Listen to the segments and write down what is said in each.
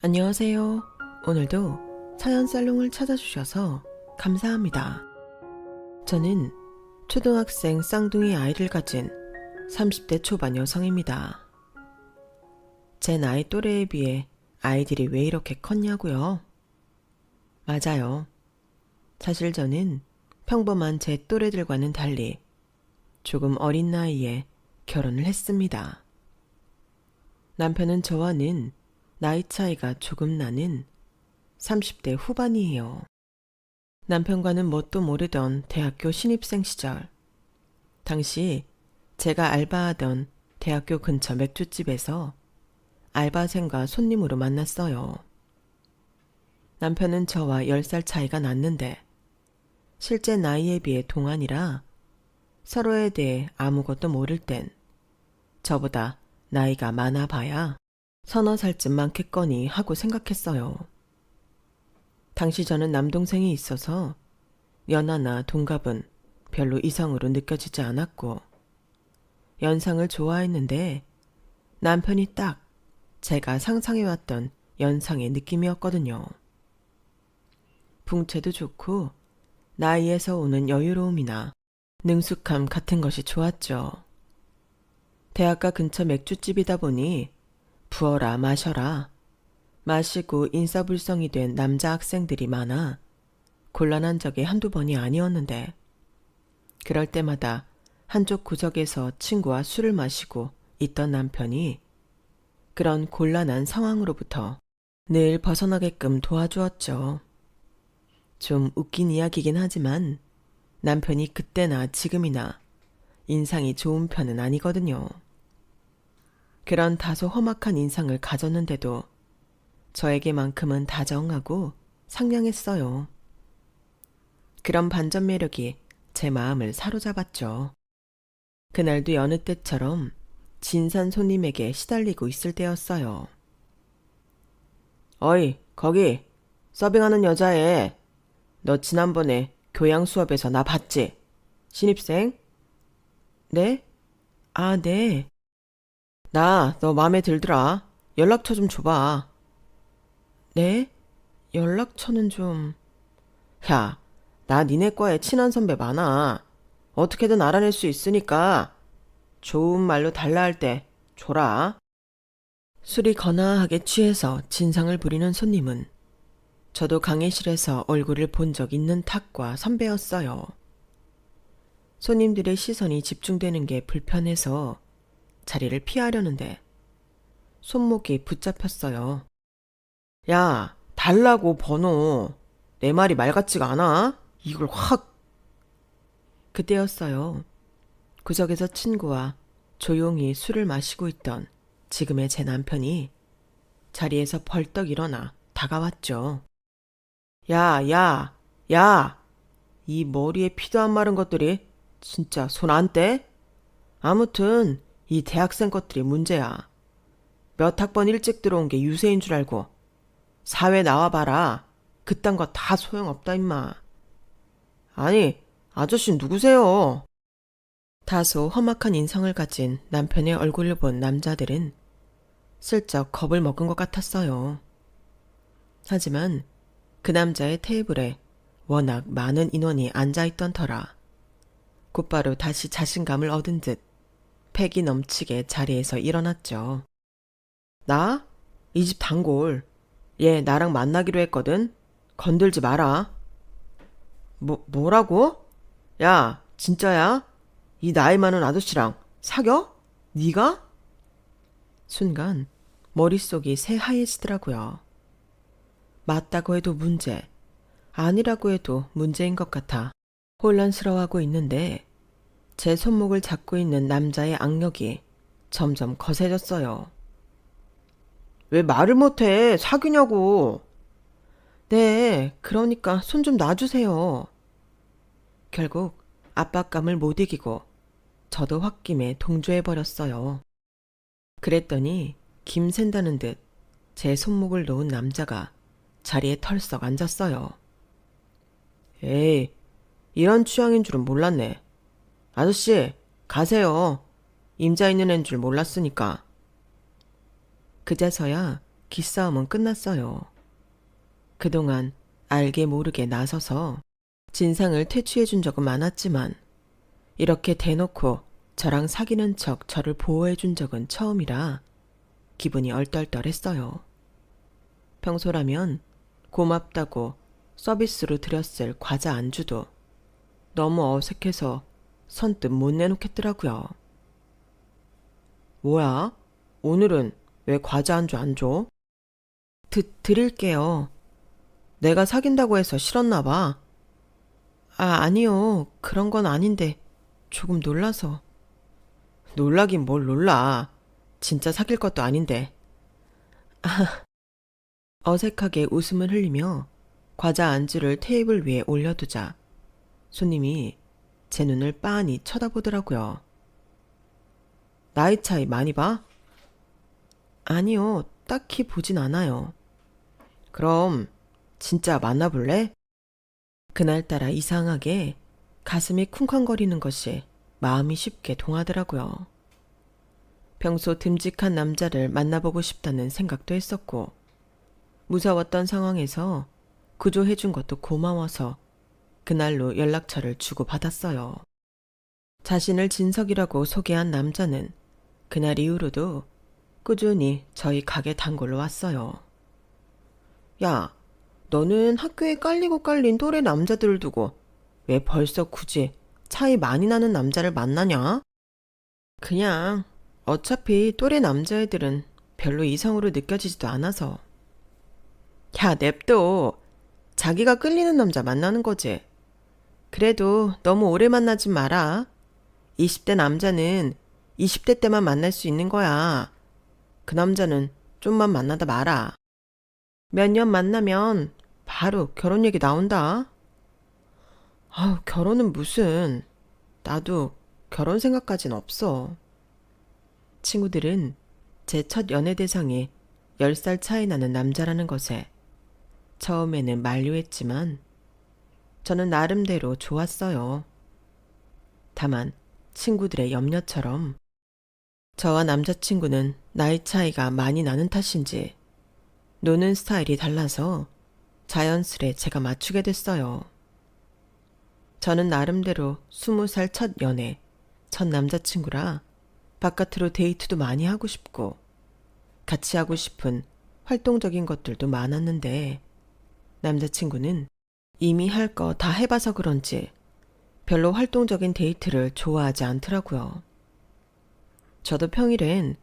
안녕하세요. 오늘도 사연 살롱을 찾아주셔서 감사합니다. 저는 초등학생 쌍둥이 아이를 가진 30대 초반 여성입니다. 제 나이 또래에 비해 아이들이 왜 이렇게 컸냐고요? 맞아요. 사실 저는 평범한 제 또래들과는 달리 조금 어린 나이에 결혼을 했습니다. 남편은 저와는 나이 차이가 조금 나는 30대 후반이에요. 남편과는 뭣도 모르던 대학교 신입생 시절, 당시 제가 알바하던 대학교 근처 맥주집에서 알바생과 손님으로 만났어요. 남편은 저와 10살 차이가 났는데 실제 나이에 비해 동안이라 서로에 대해 아무것도 모를 땐 저보다 나이가 많아 봐야 서너 살쯤 많겠거니 하고 생각했어요. 당시 저는 남동생이 있어서 연하나 동갑은 별로 이성으로 느껴지지 않았고 연상을 좋아했는데 남편이 딱 제가 상상해왔던 연상의 느낌이었거든요. 풍채도 좋고 나이에서 오는 여유로움이나 능숙함 같은 것이 좋았죠. 대학가 근처 맥주집이다 보니 부어라 마셔라 마시고 인사불성이 된 남자 학생들이 많아 곤란한 적이 한두 번이 아니었는데 그럴 때마다 한쪽 구석에서 친구와 술을 마시고 있던 남편이 그런 곤란한 상황으로부터 늘 벗어나게끔 도와주었죠. 좀 웃긴 이야기긴 하지만 남편이 그때나 지금이나 인상이 좋은 편은 아니거든요. 그런 다소 험악한 인상을 가졌는데도 저에게만큼은 다정하고 상냥했어요. 그런 반전 매력이 제 마음을 사로잡았죠. 그날도 여느 때처럼 진산 손님에게 시달리고 있을 때였어요. 어이, 거기 서빙하는 여자애. 너 지난번에 교양 수업에서 나 봤지? 신입생? 네? 아, 네. 나 너 마음에 들더라. 연락처 좀 줘봐. 네? 연락처는 좀... 야, 나 니네 과에 친한 선배 많아. 어떻게든 알아낼 수 있으니까 좋은 말로 달라 할 때 줘라. 술이 거나하게 취해서 진상을 부리는 손님은 저도 강의실에서 얼굴을 본 적 있는 탁과 선배였어요. 손님들의 시선이 집중되는 게 불편해서 자리를 피하려는데 손목이 붙잡혔어요. 야, 달라고 번호. 내 말이 말 같지가 않아? 이걸 확. 그때였어요. 구석에서 친구와 조용히 술을 마시고 있던 지금의 제 남편이 자리에서 벌떡 일어나 다가왔죠. 야, 야, 야! 이 머리에 피도 안 마른 것들이 진짜 손 안 떼? 아무튼 이 대학생 것들이 문제야. 몇 학번 일찍 들어온 게 유세인 줄 알고 사회 나와봐라. 그딴 거 다 소용없다 임마. 아니, 아저씨 누구세요? 다소 험악한 인성을 가진 남편의 얼굴을 본 남자들은 슬쩍 겁을 먹은 것 같았어요. 하지만 그 남자의 테이블에 워낙 많은 인원이 앉아있던 터라 곧바로 다시 자신감을 얻은 듯 패기 넘치게 자리에서 일어났죠. 나? 이 집 단골. 얘 나랑 만나기로 했거든. 건들지 마라. 뭐라고? 야, 진짜야? 이 나이 많은 아저씨랑 사겨? 네가? 순간 머릿속이 새하얘지더라고요. 맞다고 해도 문제, 아니라고 해도 문제인 것 같아 혼란스러워하고 있는데 제 손목을 잡고 있는 남자의 악력이 점점 거세졌어요. 왜 말을 못해? 사귀냐고. 네, 그러니까 손 좀 놔주세요. 결국 압박감을 못 이기고 저도 홧김에 동조해버렸어요. 그랬더니 김샌다는 듯 제 손목을 놓은 남자가 자리에 털썩 앉았어요. 에이, 이런 취향인 줄은 몰랐네. 아저씨, 가세요. 임자 있는 애인 줄 몰랐으니까. 그제서야 기싸움은 끝났어요. 그동안 알게 모르게 나서서 진상을 퇴치해 준 적은 많았지만 이렇게 대놓고 저랑 사귀는 척 저를 보호해 준 적은 처음이라 기분이 얼떨떨했어요. 평소라면 고맙다고 서비스로 드렸을 과자 안주도 너무 어색해서 선뜻 못 내놓겠더라고요. 뭐야? 오늘은 왜 과자 안주 안 줘? 드릴게요. 내가 사귄다고 해서 싫었나 봐. 아니요. 그런 건 아닌데 조금 놀라서. 놀라긴 뭘 놀라. 진짜 사귈 것도 아닌데. 어색하게 웃음을 흘리며 과자 안주를 테이블 위에 올려두자 손님이 제 눈을 빤히 쳐다보더라고요. 나이 차이 많이 봐? 아니요. 딱히 보진 않아요. 그럼 진짜 만나볼래? 그날따라 이상하게 가슴이 쿵쾅거리는 것이 마음이 쉽게 동하더라고요. 평소 듬직한 남자를 만나보고 싶다는 생각도 했었고 무서웠던 상황에서 구조해준 것도 고마워서 그날로 연락처를 주고받았어요. 자신을 진석이라고 소개한 남자는 그날 이후로도 꾸준히 저희 가게 단골로 왔어요. 야, 너는 학교에 깔리고 깔린 또래 남자들을 두고 왜 벌써 굳이 차이 많이 나는 남자를 만나냐? 그냥 어차피 또래 남자애들은 별로 이성으로 느껴지지도 않아서. 야, 냅둬. 자기가 끌리는 남자 만나는 거지. 그래도 너무 오래 만나지 마라. 20대 남자는 20대 때만 만날 수 있는 거야. 그 남자는 좀만 만나다 마라. 몇 년 만나면 바로 결혼 얘기 나온다. 결혼은 무슨. 나도 결혼 생각까진 없어. 친구들은 제 첫 연애 대상이 10살 차이 나는 남자라는 것에 처음에는 만류했지만 저는 나름대로 좋았어요. 다만 친구들의 염려처럼 저와 남자친구는 나이 차이가 많이 나는 탓인지 노는 스타일이 달라서 자연스레 제가 맞추게 됐어요. 저는 나름대로 20살 첫 연애, 첫 남자친구라 바깥으로 데이트도 많이 하고 싶고 같이 하고 싶은 활동적인 것들도 많았는데 남자친구는 이미 할 거 다 해봐서 그런지 별로 활동적인 데이트를 좋아하지 않더라고요. 저도 평일엔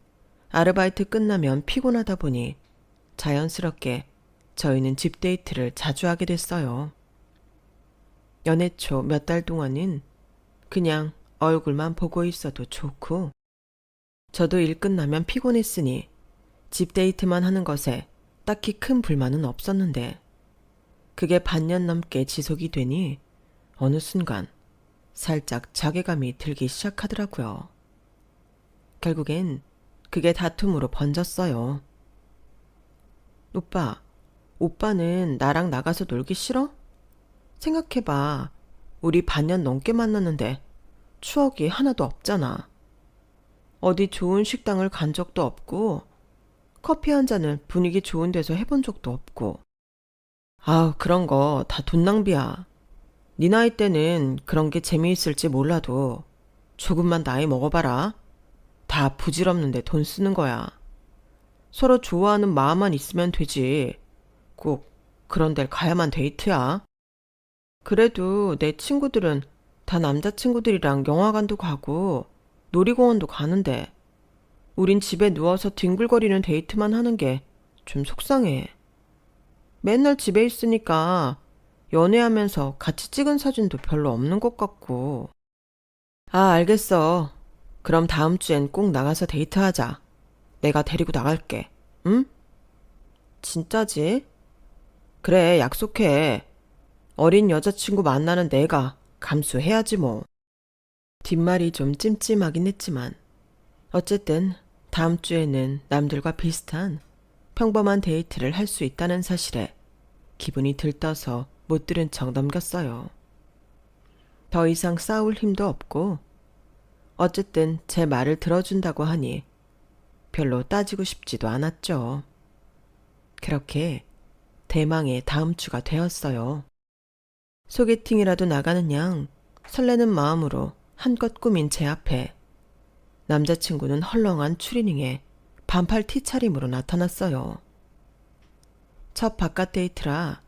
아르바이트 끝나면 피곤하다 보니 자연스럽게 저희는 집 데이트를 자주 하게 됐어요. 연애 초 몇 달 동안은 그냥 얼굴만 보고 있어도 좋고 저도 일 끝나면 피곤했으니 집 데이트만 하는 것에 딱히 큰 불만은 없었는데 그게 반년 넘게 지속이 되니 어느 순간 살짝 자괴감이 들기 시작하더라고요. 결국엔 그게 다툼으로 번졌어요. 오빠는 나랑 나가서 놀기 싫어? 생각해봐. 우리 반년 넘게 만났는데 추억이 하나도 없잖아. 어디 좋은 식당을 간 적도 없고 커피 한 잔을 분위기 좋은 데서 해본 적도 없고. 그런 거 다 돈 낭비야. 네 나이 때는 그런 게 재미있을지 몰라도 조금만 나이 먹어봐라. 다 부질없는데 돈 쓰는 거야. 서로 좋아하는 마음만 있으면 되지. 꼭 그런 데를 가야만 데이트야. 그래도 내 친구들은 다 남자친구들이랑 영화관도 가고 놀이공원도 가는데 우린 집에 누워서 뒹굴거리는 데이트만 하는 게 좀 속상해. 맨날 집에 있으니까 연애하면서 같이 찍은 사진도 별로 없는 것 같고. 알겠어. 그럼 다음 주엔 꼭 나가서 데이트하자. 내가 데리고 나갈게. 응? 진짜지? 그래, 약속해. 어린 여자친구 만나는 내가 감수해야지 뭐. 뒷말이 좀 찜찜하긴 했지만 어쨌든 다음 주에는 남들과 비슷한 평범한 데이트를 할 수 있다는 사실에 기분이 들떠서 못 들은 척 넘겼어요. 더 이상 싸울 힘도 없고 어쨌든 제 말을 들어준다고 하니 별로 따지고 싶지도 않았죠. 그렇게 대망의 다음 주가 되었어요. 소개팅이라도 나가는 양 설레는 마음으로 한껏 꾸민 제 앞에 남자친구는 헐렁한 추리닝에 반팔 티차림으로 나타났어요. 첫 바깥 데이트라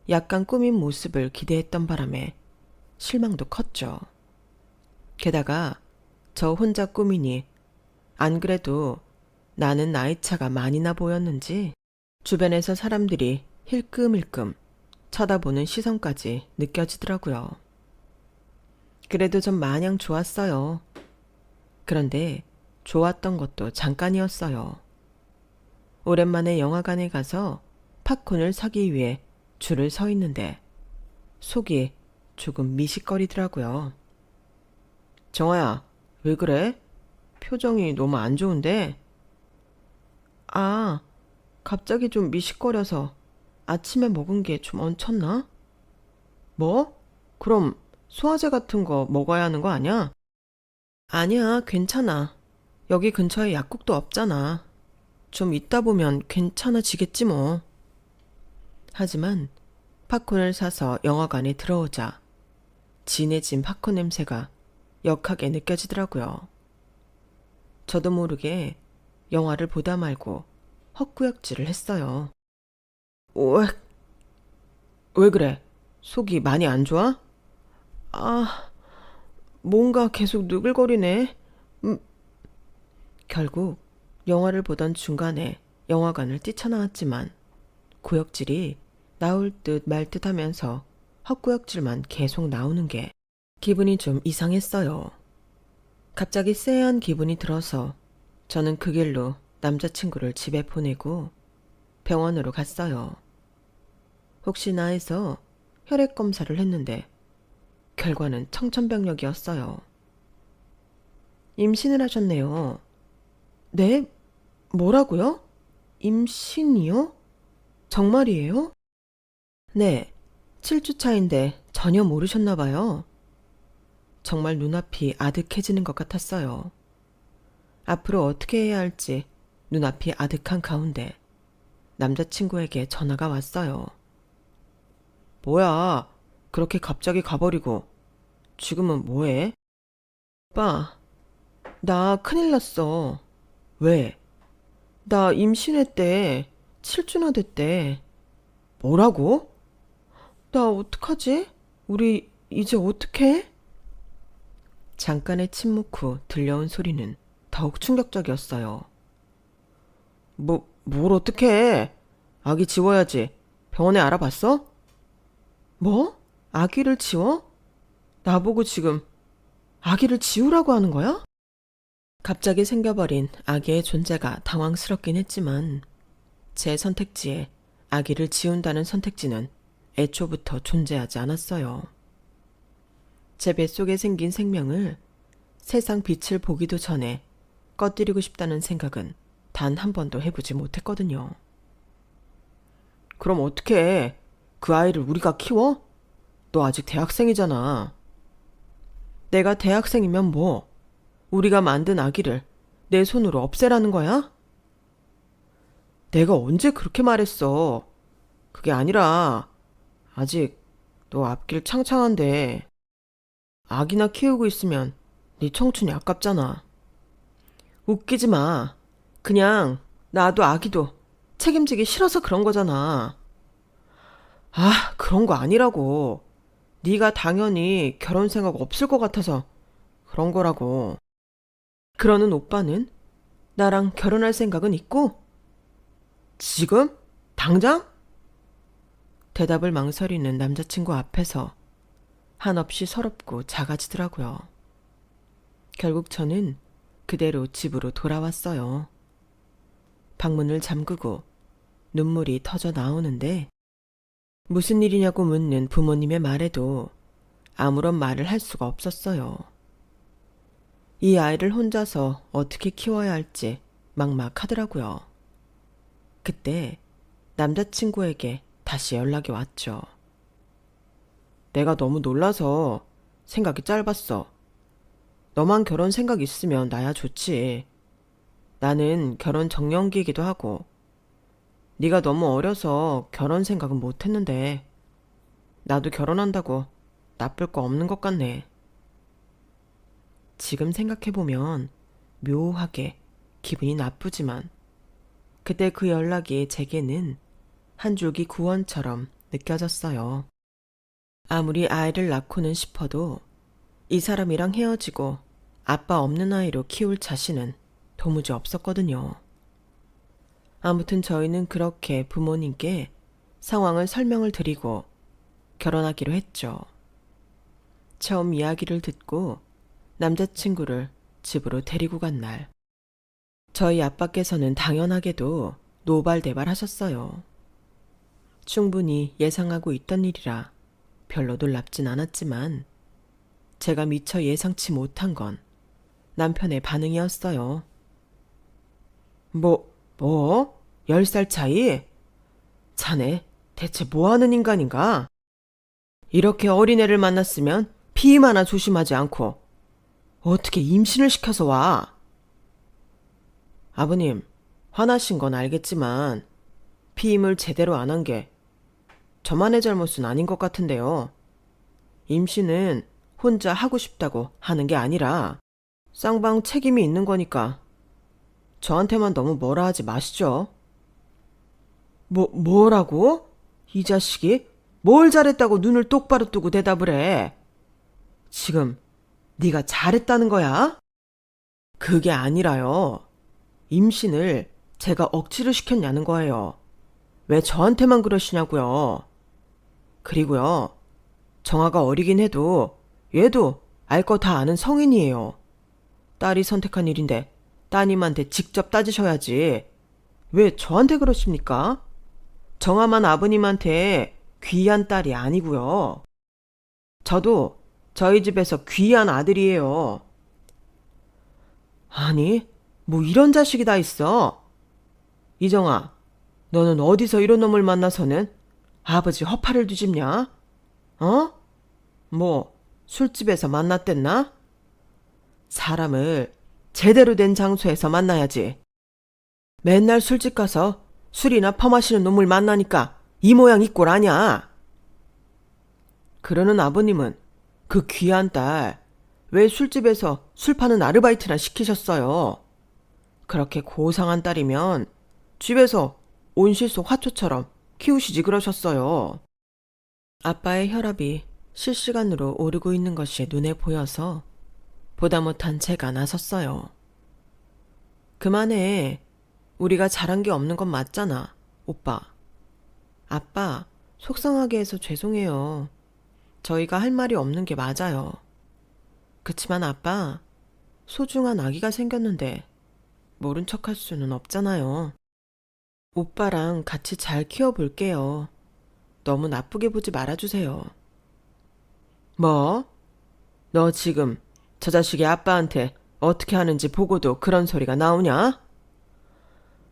약간 꾸민 모습을 기대했던 바람에 실망도 컸죠. 게다가 저 혼자 꾸미니 안 그래도 나는 나이차가 많이 나 보였는지 주변에서 사람들이 힐끔힐끔 쳐다보는 시선까지 느껴지더라고요. 그래도 전 마냥 좋았어요. 그런데 좋았던 것도 잠깐이었어요. 오랜만에 영화관에 가서 팝콘을 사기 위해 줄을 서 있는데 속이 조금 미식거리더라고요. 정아야, 왜 그래? 표정이 너무 안 좋은데? 아, 갑자기 좀 미식거려서 아침에 먹은 게 좀 얹혔나? 뭐? 그럼 소화제 같은 거 먹어야 하는 거 아니야? 아니야, 괜찮아. 여기 근처에 약국도 없잖아. 좀 있다 보면 괜찮아지겠지 뭐. 하지만 팝콘을 사서 영화관에 들어오자 진해진 팝콘 냄새가 역하게 느껴지더라고요. 저도 모르게 영화를 보다 말고 헛구역질을 했어요. 왜 그래? 속이 많이 안 좋아? 아, 뭔가 계속 느글거리네. 결국 영화를 보던 중간에 영화관을 뛰쳐나왔지만 구역질이 나올 듯 말 듯 하면서 헛구역질만 계속 나오는 게 기분이 좀 이상했어요. 갑자기 쎄한 기분이 들어서 저는 그 길로 남자친구를 집에 보내고 병원으로 갔어요. 혹시나 해서 혈액 검사를 했는데 결과는 청천벽력이었어요. 임신을 하셨네요. 네? 뭐라고요? 임신이요? 정말이에요? 네, 7주 차인데 전혀 모르셨나 봐요. 정말 눈앞이 아득해지는 것 같았어요. 앞으로 어떻게 해야 할지 눈앞이 아득한 가운데 남자친구에게 전화가 왔어요. 뭐야, 그렇게 갑자기 가버리고 지금은 뭐해? 오빠, 나 큰일 났어. 왜? 나 임신했대. 7주나 됐대. 뭐라고? 나 어떡하지? 우리 이제 어떡해? 잠깐의 침묵 후 들려온 소리는 더욱 충격적이었어요. 뭘 어떡해? 아기 지워야지. 병원에 알아봤어? 뭐? 아기를 지워? 나보고 지금 아기를 지우라고 하는 거야? 갑자기 생겨버린 아기의 존재가 당황스럽긴 했지만 제 선택지에 아기를 지운다는 선택지는 애초부터 존재하지 않았어요. 제 뱃속에 생긴 생명을 세상 빛을 보기도 전에 꺼뜨리고 싶다는 생각은 단 한 번도 해보지 못했거든요. 그럼 어떡해? 그 아이를 우리가 키워? 너 아직 대학생이잖아. 내가 대학생이면 뭐? 우리가 만든 아기를 내 손으로 없애라는 거야? 내가 언제 그렇게 말했어? 그게 아니라 아직 너 앞길 창창한데 아기나 키우고 있으면 네 청춘이 아깝잖아. 웃기지 마. 그냥 나도 아기도 책임지기 싫어서 그런 거잖아. 아, 그런 거 아니라고. 네가 당연히 결혼 생각 없을 것 같아서 그런 거라고. 그러는 오빠는 나랑 결혼할 생각은 있고? 지금? 당장? 대답을 망설이는 남자친구 앞에서 한없이 서럽고 작아지더라고요. 결국 저는 그대로 집으로 돌아왔어요. 방문을 잠그고 눈물이 터져 나오는데 무슨 일이냐고 묻는 부모님의 말에도 아무런 말을 할 수가 없었어요. 이 아이를 혼자서 어떻게 키워야 할지 막막하더라고요. 그때 남자친구에게 다시 연락이 왔죠. 내가 너무 놀라서 생각이 짧았어. 너만 결혼 생각 있으면 나야 좋지. 나는 결혼 정년기이기도 하고 네가 너무 어려서 결혼 생각은 못했는데 나도 결혼한다고 나쁠 거 없는 것 같네. 지금 생각해보면 묘하게 기분이 나쁘지만 그때 그 연락이 제게는 한 줄기 구원처럼 느껴졌어요. 아무리 아이를 낳고는 싶어도 이 사람이랑 헤어지고 아빠 없는 아이로 키울 자신은 도무지 없었거든요. 아무튼 저희는 그렇게 부모님께 상황을 설명을 드리고 결혼하기로 했죠. 처음 이야기를 듣고 남자친구를 집으로 데리고 간 날, 저희 아빠께서는 당연하게도 노발대발 하셨어요. 충분히 예상하고 있던 일이라 별로 놀랍진 않았지만 제가 미처 예상치 못한 건 남편의 반응이었어요. 뭐? 10살 차이? 자네 대체 뭐 하는 인간인가? 이렇게 어린애를 만났으면 피임 하나 조심하지 않고 어떻게 임신을 시켜서 와? 아버님, 화나신 건 알겠지만 피임을 제대로 안 한 게 저만의 잘못은 아닌 것 같은데요. 임신은 혼자 하고 싶다고 하는 게 아니라 쌍방 책임이 있는 거니까 저한테만 너무 뭐라 하지 마시죠. 뭐라고? 이 자식이 뭘 잘했다고 눈을 똑바로 뜨고 대답을 해. 지금 네가 잘했다는 거야? 그게 아니라요. 임신을 제가 억지로 시켰냐는 거예요. 왜 저한테만 그러시냐고요. 그리고요, 정아가 어리긴 해도 얘도 알 거 다 아는 성인이에요. 딸이 선택한 일인데 따님한테 직접 따지셔야지. 왜 저한테 그러십니까? 정아만 아버님한테 귀한 딸이 아니고요. 저도 저희 집에서 귀한 아들이에요. 아니, 뭐 이런 자식이 다 있어. 이정아, 너는 어디서 이런 놈을 만나서는 아버지 허파를 뒤집냐? 어? 뭐 술집에서 만났댔나? 사람을 제대로 된 장소에서 만나야지. 맨날 술집 가서 술이나 퍼마시는 놈을 만나니까 이 모양 이 꼴 아냐? 그러는 아버님은 그 귀한 딸 왜 술집에서 술 파는 아르바이트나 시키셨어요? 그렇게 고상한 딸이면 집에서 온실속 화초처럼 키우시지 그러셨어요. 아빠의 혈압이 실시간으로 오르고 있는 것이 눈에 보여서 보다 못한 제가 나섰어요. 그만해. 우리가 잘한 게 없는 건 맞잖아, 오빠. 아빠, 속상하게 해서 죄송해요. 저희가 할 말이 없는 게 맞아요. 그치만 아빠, 소중한 아기가 생겼는데 모른 척할 수는 없잖아요. 오빠랑 같이 잘 키워볼게요. 너무 나쁘게 보지 말아주세요. 뭐? 너 지금 저 자식이 아빠한테 어떻게 하는지 보고도 그런 소리가 나오냐?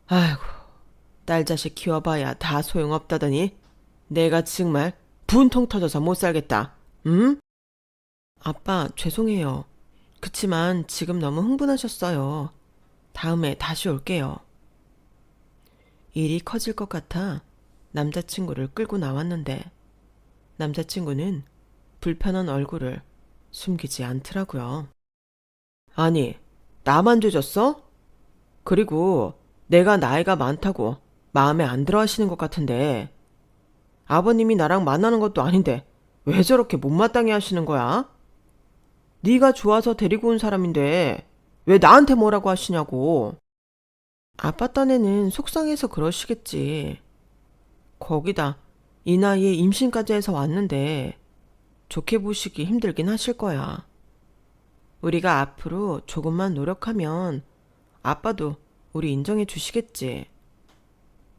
아이고, 딸 자식 키워봐야 다 소용없다더니 내가 정말 분통 터져서 못 살겠다. 응? 아빠, 죄송해요. 그치만 지금 너무 흥분하셨어요. 다음에 다시 올게요. 일이 커질 것 같아 남자친구를 끌고 나왔는데 남자친구는 불편한 얼굴을 숨기지 않더라고요. 아니, 나만 죄졌어? 그리고 내가 나이가 많다고 마음에 안 들어 하시는 것 같은데 아버님이 나랑 만나는 것도 아닌데 왜 저렇게 못마땅해 하시는 거야? 네가 좋아서 데리고 온 사람인데 왜 나한테 뭐라고 하시냐고. 아빠 딴에는 속상해서 그러시겠지. 거기다 이 나이에 임신까지 해서 왔는데 좋게 보시기 힘들긴 하실 거야. 우리가 앞으로 조금만 노력하면 아빠도 우리 인정해 주시겠지.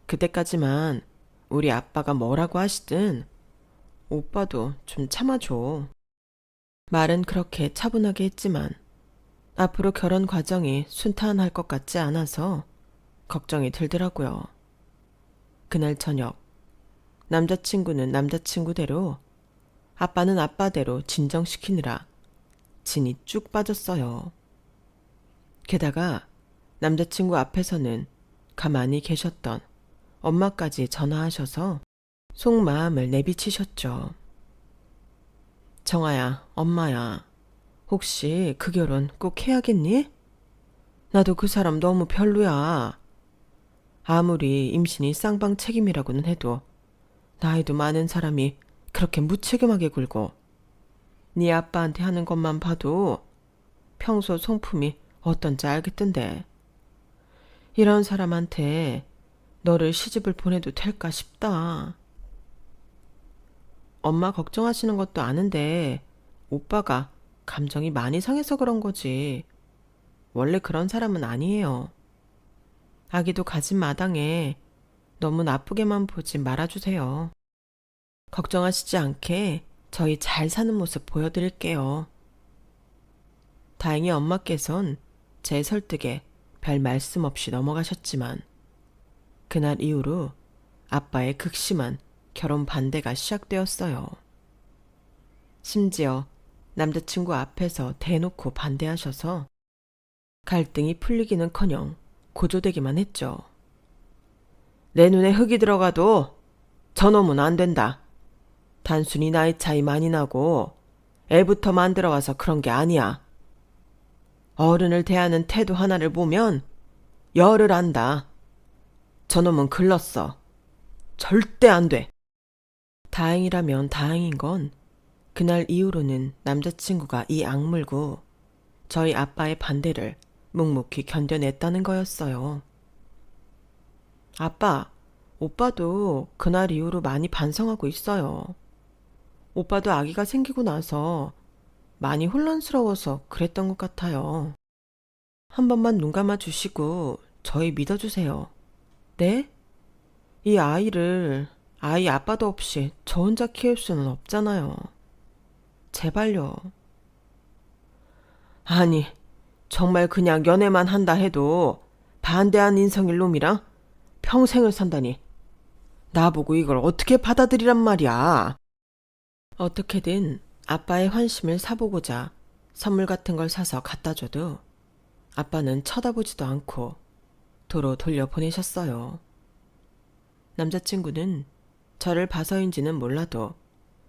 그때까지만 우리 아빠가 뭐라고 하시든 오빠도 좀 참아줘. 말은 그렇게 차분하게 했지만 앞으로 결혼 과정이 순탄할 것 같지 않아서 걱정이 들더라고요. 그날 저녁 남자친구는 남자친구대로 아빠는 아빠대로 진정시키느라 진이 쭉 빠졌어요. 게다가 남자친구 앞에서는 가만히 계셨던 엄마까지 전화하셔서 속마음을 내비치셨죠. 정아야, 엄마야, 혹시 그 결혼 꼭 해야겠니? 나도 그 사람 너무 별로야. 아무리 임신이 쌍방 책임이라고는 해도 나이도 많은 사람이 그렇게 무책임하게 굴고 네 아빠한테 하는 것만 봐도 평소 성품이 어떤지 알겠던데. 이런 사람한테 너를 시집을 보내도 될까 싶다. 엄마 걱정하시는 것도 아는데 오빠가 감정이 많이 상해서 그런 거지. 원래 그런 사람은 아니에요. 아기도 가진 마당에 너무 나쁘게만 보지 말아주세요. 걱정하시지 않게 저희 잘 사는 모습 보여드릴게요. 다행히 엄마께선 제 설득에 별 말씀 없이 넘어가셨지만 그날 이후로 아빠의 극심한 결혼 반대가 시작되었어요. 심지어 남자친구 앞에서 대놓고 반대하셔서 갈등이 풀리기는커녕 고조되기만 했죠. 내 눈에 흙이 들어가도 저놈은 안 된다. 단순히 나이 차이 많이 나고 애부터 만들어와서 그런 게 아니야. 어른을 대하는 태도 하나를 보면 열을 안다. 저놈은 글렀어. 절대 안 돼. 다행이라면 다행인 건 그날 이후로는 남자친구가 이 악물고 저희 아빠의 반대를 묵묵히 견뎌냈다는 거였어요. 아빠, 오빠도 그날 이후로 많이 반성하고 있어요. 오빠도 아기가 생기고 나서 많이 혼란스러워서 그랬던 것 같아요. 한 번만 눈 감아 주시고 저희 믿어주세요. 네? 이 아이를 아이 아빠도 없이 저 혼자 키울 수는 없잖아요. 제발요. 아니, 정말 그냥 연애만 한다 해도 반대한 인성일 놈이랑 평생을 산다니. 나보고 이걸 어떻게 받아들이란 말이야. 어떻게든 아빠의 환심을 사보고자 선물 같은 걸 사서 갖다 줘도 아빠는 쳐다보지도 않고 도로 돌려보내셨어요. 남자친구는 저를 봐서인지는 몰라도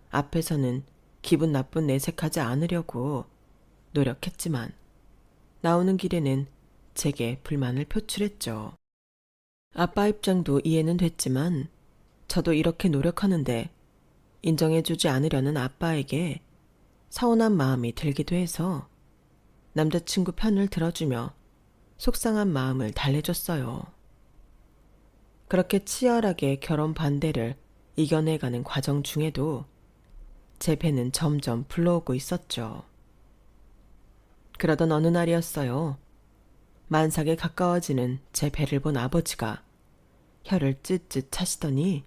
앞에서는 기분 나쁜 내색하지 않으려고 노력했지만 나오는 길에는 제게 불만을 표출했죠. 아빠 입장도 이해는 됐지만 저도 이렇게 노력하는데 인정해주지 않으려는 아빠에게 서운한 마음이 들기도 해서 남자친구 편을 들어주며 속상한 마음을 달래줬어요. 그렇게 치열하게 결혼 반대를 이겨내가는 과정 중에도 제 배는 점점 불러오고 있었죠. 그러던 어느 날이었어요. 만삭에 가까워지는 제 배를 본 아버지가 혀를 쯧쯧 차시더니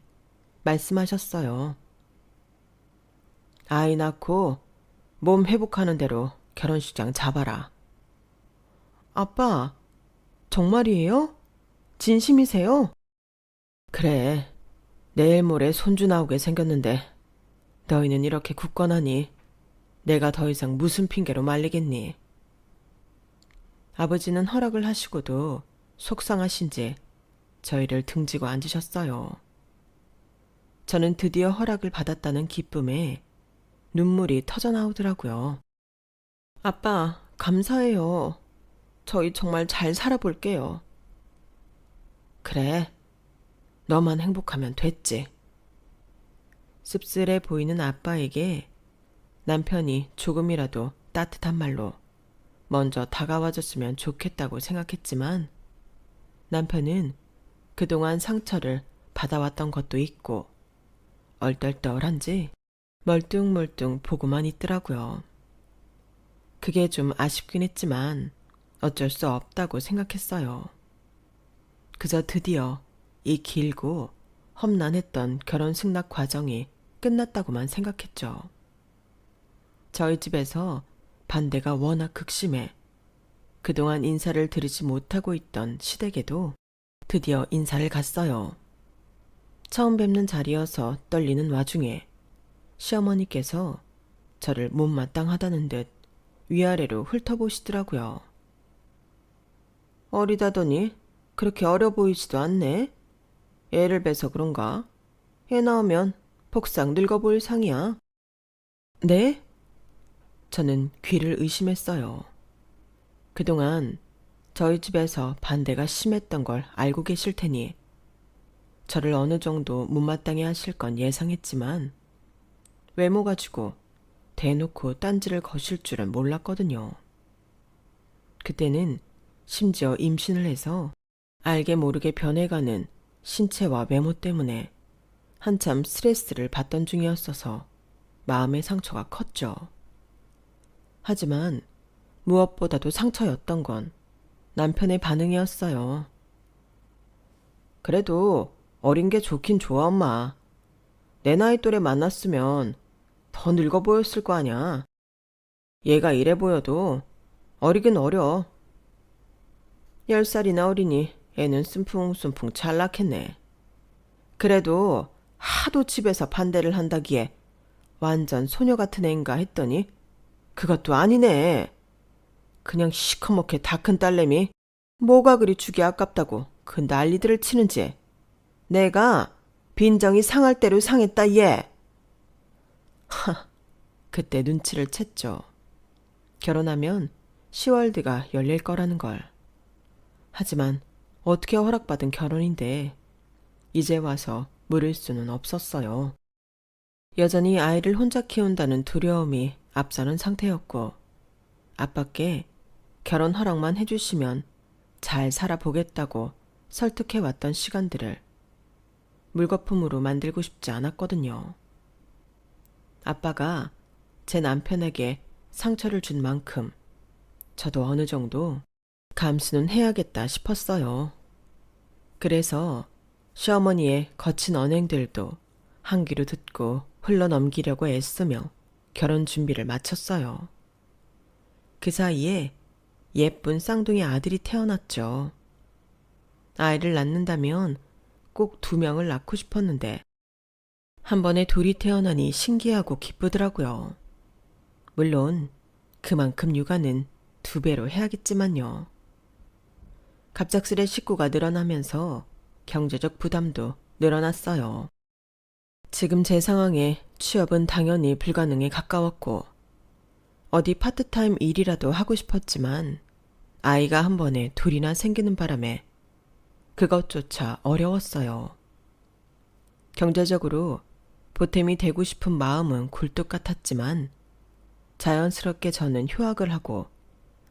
말씀하셨어요. 아이 낳고 몸 회복하는 대로 결혼식장 잡아라. 아빠, 정말이에요? 진심이세요? 그래, 내일 모레 손주 나오게 생겼는데 너희는 이렇게 굳건하니 내가 더 이상 무슨 핑계로 말리겠니? 아버지는 허락을 하시고도 속상하신지 저희를 등지고 앉으셨어요. 저는 드디어 허락을 받았다는 기쁨에 눈물이 터져나오더라고요. 아빠, 감사해요. 저희 정말 잘 살아볼게요. 그래, 너만 행복하면 됐지. 씁쓸해 보이는 아빠에게 남편이 조금이라도 따뜻한 말로 먼저 다가와줬으면 좋겠다고 생각했지만 남편은 그동안 상처를 받아왔던 것도 있고 얼떨떨한지 멀뚱멀뚱 보고만 있더라고요. 그게 좀 아쉽긴 했지만 어쩔 수 없다고 생각했어요. 그저 드디어 이 길고 험난했던 결혼 승낙 과정이 끝났다고만 생각했죠. 저희 집에서 반대가 워낙 극심해 그동안 인사를 드리지 못하고 있던 시댁에도 드디어 인사를 갔어요. 처음 뵙는 자리여서 떨리는 와중에 시어머니께서 저를 못마땅하다는 듯 위아래로 훑어보시더라고요. 어리다더니 그렇게 어려 보이지도 않네. 애를 뵈서 그런가? 애 낳으면 폭삭 늙어 보일 상이야. 네? 저는 귀를 의심했어요. 그동안 저희 집에서 반대가 심했던 걸 알고 계실 테니 저를 어느 정도 못마땅해 하실 건 예상했지만 외모 가지고 대놓고 딴지를 거실 줄은 몰랐거든요. 그때는 심지어 임신을 해서 알게 모르게 변해가는 신체와 외모 때문에 한참 스트레스를 받던 중이었어서 마음의 상처가 컸죠. 하지만 무엇보다도 상처였던 건 남편의 반응이었어요. 그래도 어린 게 좋긴 좋아, 엄마. 내 나이 또래 만났으면 더 늙어 보였을 거 아냐. 얘가 이래 보여도 어리긴 어려. 10살이나 어리니 애는 숨풍숨풍 잘 낳겠네. 그래도 하도 집에서 반대를 한다기에 완전 소녀 같은 애인가 했더니 그것도 아니네. 그냥 시커멓게 다 큰 딸내미 뭐가 그리 주기 아깝다고 그 난리들을 치는지 내가 빈정이 상할 대로 상했다 얘. 그때 눈치를 챘죠. 결혼하면 시월드가 열릴 거라는 걸. 하지만 어떻게 허락받은 결혼인데 이제 와서 물을 수는 없었어요. 여전히 아이를 혼자 키운다는 두려움이 앞서는 상태였고 아빠께 결혼 허락만 해주시면 잘 살아보겠다고 설득해왔던 시간들을 물거품으로 만들고 싶지 않았거든요. 아빠가 제 남편에게 상처를 준 만큼 저도 어느 정도 감수는 해야겠다 싶었어요. 그래서 시어머니의 거친 언행들도 한 귀로 듣고 흘러넘기려고 애쓰며 결혼 준비를 마쳤어요. 그 사이에 예쁜 쌍둥이 아들이 태어났죠. 아이를 낳는다면 꼭 2명을 낳고 싶었는데 한 번에 둘이 태어나니 신기하고 기쁘더라고요. 물론 그만큼 육아는 2배로 해야겠지만요. 갑작스레 식구가 늘어나면서 경제적 부담도 늘어났어요. 지금 제 상황에 취업은 당연히 불가능에 가까웠고 어디 파트타임 일이라도 하고 싶었지만 아이가 한 번에 2이나 생기는 바람에 그것조차 어려웠어요. 경제적으로 보탬이 되고 싶은 마음은 굴뚝 같았지만 자연스럽게 저는 휴학을 하고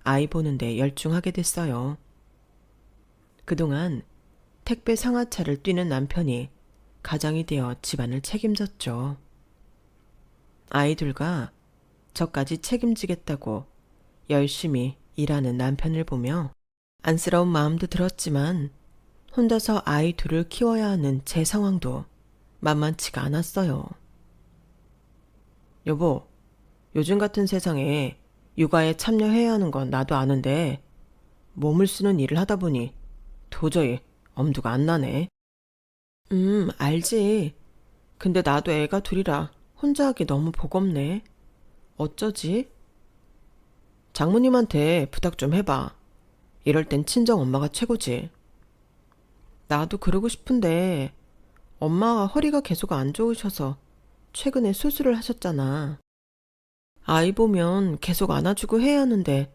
아이 보는 데 열중하게 됐어요. 그동안 택배 상하차를 뛰는 남편이 가장이 되어 집안을 책임졌죠. 아이들과 저까지 책임지겠다고 열심히 일하는 남편을 보며 안쓰러운 마음도 들었지만 혼자서 아이 2을 키워야 하는 제 상황도 만만치가 않았어요. 여보, 요즘 같은 세상에 육아에 참여해야 하는 건 나도 아는데 몸을 쓰는 일을 하다 보니 도저히 엄두가 안 나네. 알지. 근데 나도 애가 2이라 혼자 하기 너무 버겁네. 어쩌지? 장모님한테 부탁 좀 해봐. 이럴 땐 친정 엄마가 최고지. 나도 그러고 싶은데 엄마가 허리가 계속 안 좋으셔서 최근에 수술을 하셨잖아. 아이 보면 계속 안아주고 해야 하는데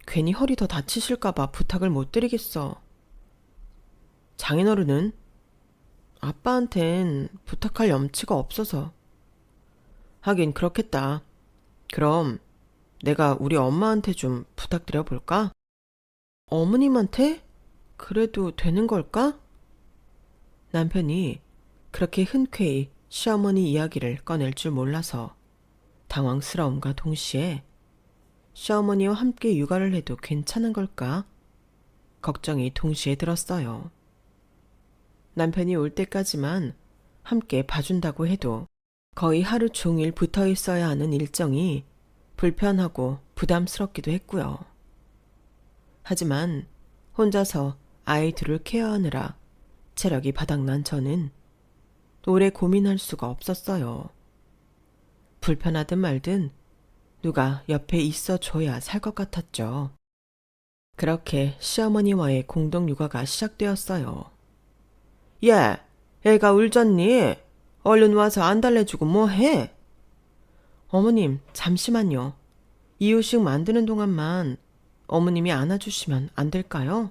괜히 허리 더 다치실까봐 부탁을 못 드리겠어. 장인어른은? 아빠한텐 부탁할 염치가 없어서. 하긴 그렇겠다. 그럼 내가 우리 엄마한테 좀 부탁드려 볼까? 어머님한테? 그래도 되는 걸까? 남편이 그렇게 흔쾌히 시어머니 이야기를 꺼낼 줄 몰라서 당황스러움과 동시에 시어머니와 함께 육아를 해도 괜찮은 걸까? 걱정이 동시에 들었어요. 남편이 올 때까지만 함께 봐준다고 해도 거의 하루 종일 붙어 있어야 하는 일정이 불편하고 부담스럽기도 했고요. 하지만 혼자서 아이 2을 케어하느라 체력이 바닥난 저는 오래 고민할 수가 없었어요. 불편하든 말든 누가 옆에 있어줘야 살 것 같았죠. 그렇게 시어머니와의 공동 육아가 시작되었어요. 야, 애가 울잖니? 얼른 와서 안 달래주고 뭐해? 어머님, 잠시만요. 이유식 만드는 동안만 어머님이 안아주시면 안 될까요?